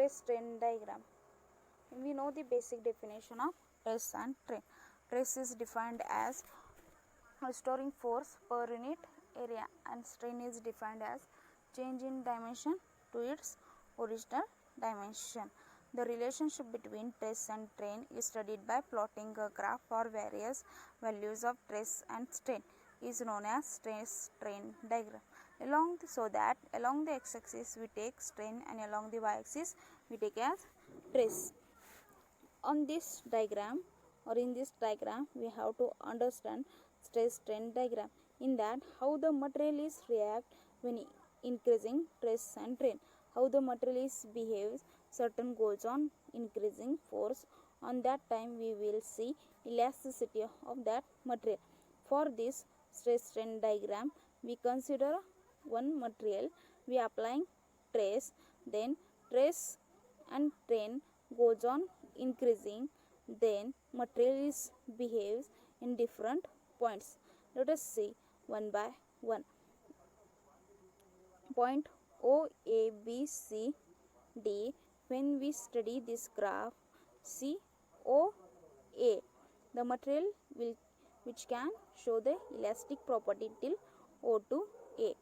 Stress strain diagram. We know the basic definition of stress and strain. Stress is defined as restoring force per unit area, and strain is defined as change in dimension to its original dimension. The relationship between stress and strain is studied by plotting a graph for various values of stress and strain is known as stress strain diagram. Along the x-axis we take strain, and along the y-axis we take as stress. On this diagram, or in this diagram, we have to understand stress strain diagram. In that, how the material is react when increasing stress and strain, how the material is behaves, certain goes on increasing force. On that time we will see elasticity of that material. For this stress strain diagram, we consider one material, we applying stress, then stress and strain goes on increasing, then material is behaves in different points. Let us see one by one. Point O, A, B, C, D. When we study this graph, C, O, A, the material which can show the elastic property till O to A.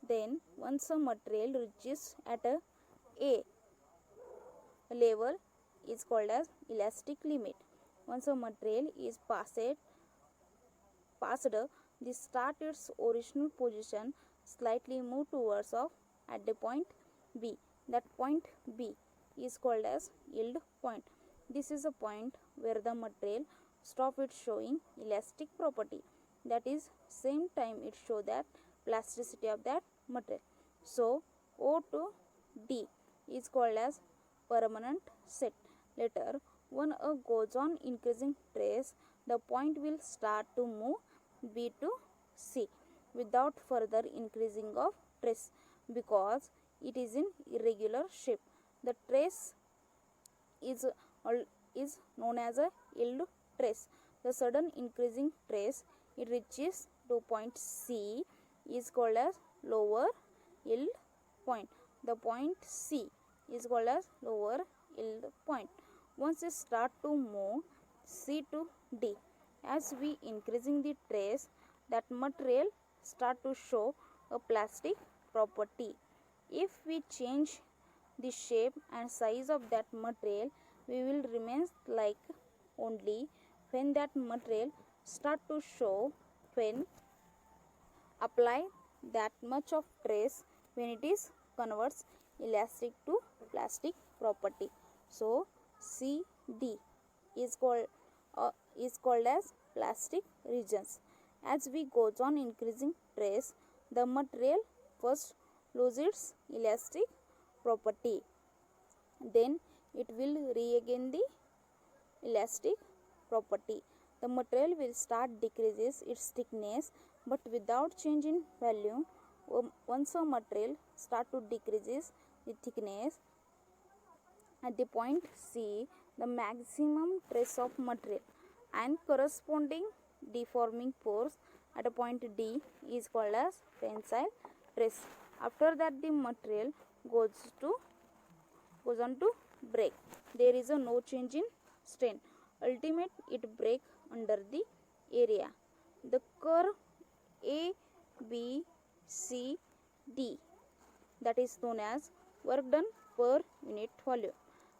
Then once a material reaches at A level is called as elastic limit. Once a material is passed this start its original position, slightly move towards of at the point B. That point B is called as yield point. This is a point where the material stop its showing elastic property. That is same time it show that plasticity of that material. So O to D is called as permanent set. Later, when a goes on increasing stress, the point will start to move B to C without further increasing of stress because it is in irregular shape. The trace is known as a yield trace. The sudden increasing trace it reaches to point C is called as lower yield point. The point C is called as lower yield point. Once it start to move C to D, as we increasing the trace, that material start to show a plastic property. If we change the shape and size of that material, we will remain like only when that material start to show when apply that much of trace, when it is converts elastic to plastic property. So CD is called as plastic regions. As we goes on increasing trace, the material first loses its elastic property, then it will regain the elastic property. The material will start decreases its thickness, but without change in value. Once a material start to decreases the thickness at the point C, the maximum trace of material and corresponding deforming force at a point D is called as tensile stress. After that, the material goes on to break. There is no change in strain. Ultimate it break under the area. The curve A, B, C, D, that is known as work done per unit volume.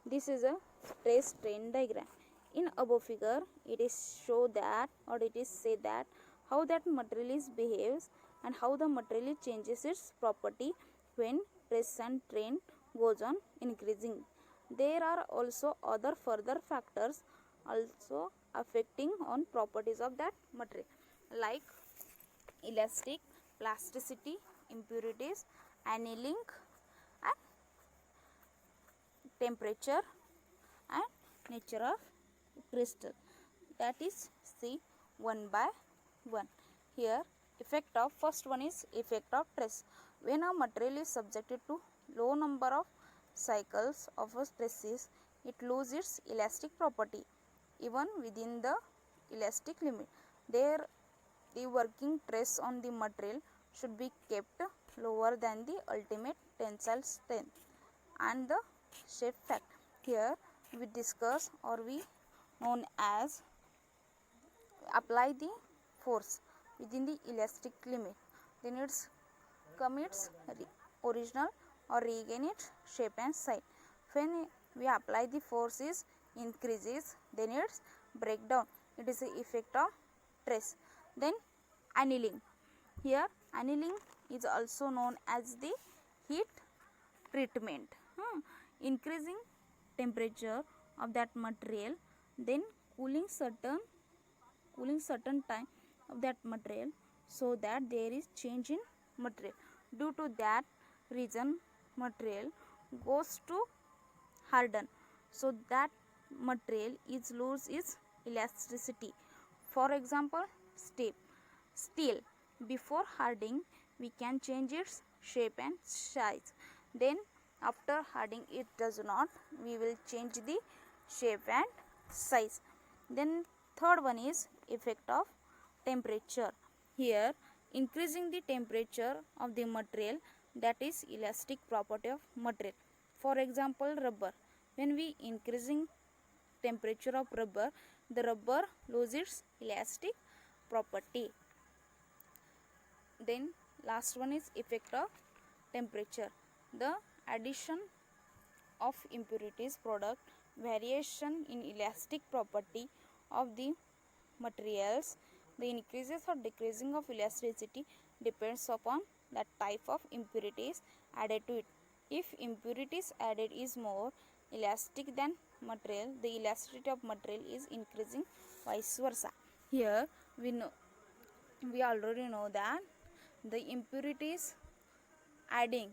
This is a stress strain diagram. In above figure, it is show that, or it is say that how that material is behaves and how the material changes its property when stress and strain goes on increasing. There are also other further factors also affecting on properties of that material, like elastic, plasticity, impurities, annealing, and temperature and nature of crystal. That is see one by one. Here effect of first one is effect of stress. When a material is subjected to low number of cycles of a stresses, it loses its elastic property even within the elastic limit. There the working stress on the material should be kept lower than the ultimate tensile strength, and the shape fact. Here we discuss or we known as apply the force within the elastic limit, then it's come its original or regain its shape and size. When we apply the force is increases, then it's breakdown, it is the effect of stress. Then annealing. Here annealing is also known as the heat treatment. Increasing temperature of that material, then cooling certain time of that material, so that there is change in material. Due to that reason material goes to harden, so that material is lose its elasticity. For example, steel before hardening we can change its shape and size, then after hardening it does not, we will change the shape and size. Then third one is effect of temperature. Here increasing the temperature of the material, that is elastic property of material. For example, rubber, when we increasing temperature of rubber, the rubber loses its elastic property. Then last one is effect of temperature. The addition of impurities product variation in elastic property of the materials. The increases or decreasing of elasticity depends upon the type of impurities added to it. If impurities added is more elastic than material, the elasticity of material is increasing, vice versa. Here we already know that the impurities adding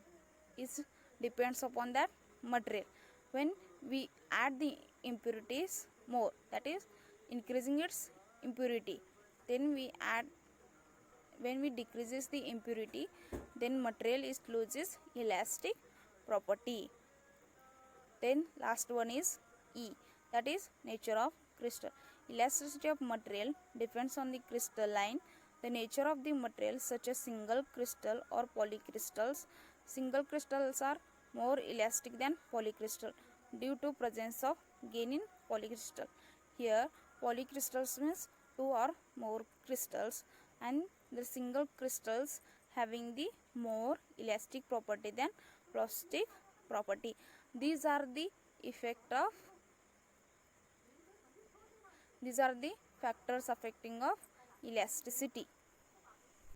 is depends upon that material. When we add the impurities more, that is increasing its impurity, then when we decreases the impurity, then material is loses elastic property. Then last one is E, that is nature of crystal. Elasticity of material depends on the crystalline, the nature of the material, such as single crystal or polycrystals. Single crystals are more elastic than polycrystal due to presence of gain in polycrystal. Here polycrystals means two or more crystals, and the single crystals having the more elastic property than plastic property. These are the factors affecting of elasticity.